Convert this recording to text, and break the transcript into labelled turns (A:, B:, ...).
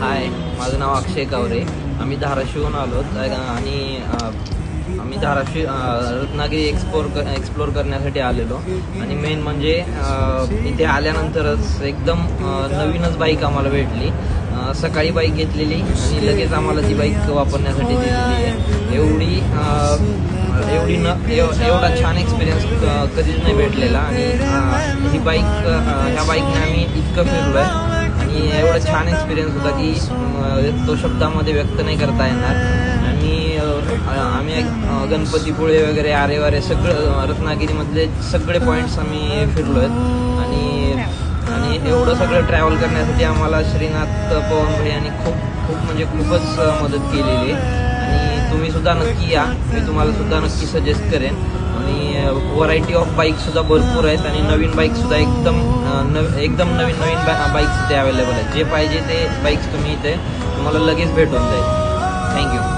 A: हाय, माझं नाव अक्षय कावरे. आम्ही धाराशिवहून आलो आणि आम्ही धाराशिव रत्नागिरी एक्सप्लोर करण्यासाठी आलेलो. आणि मेन म्हणजे इथे आल्यानंतरच एकदम नवीनच बाईक आम्हाला भेटली. सकाळी बाईक घेतलेली आणि लगेच आम्हाला ती बाईक वापरण्यासाठी दिलेली आहे. एवढा छान एक्सपिरियन्स कधीच नाही भेटलेला. आणि ही बाईक ह्या बाईकने आम्ही इतकं फिरलो आहे आणि एवढा छान एक्सपिरियन्स होता की तो शब्दामध्ये व्यक्त नाही करता येणार. आम्ही गणपतीपुळे वगैरे आरेवारे सगळं रत्नागिरीमधले सगळे पॉईंट्स आम्ही फिरलो आहेत. आणि एवढं सगळं ट्रॅव्हल करण्यासाठी आम्हाला श्रीनाथ पवन भाई यांनी खूपच मदत केलेली आहे. आणि तुम्ही सुद्धा नक्की या, मी तुम्हाला सुद्धा नक्की सजेस्ट करेन. आणि व्हरायटी ऑफ बाईकसुद्धा भरपूर आहेत आणि नवीन बाईकसुद्धा एकदम नवीन बाईक्स इथे अवेलेबल आहेत. जे पाहिजे ते बाईक्स तुम्ही इथे तुम्हाला लगेच भेटून जाईल. थँक्यू.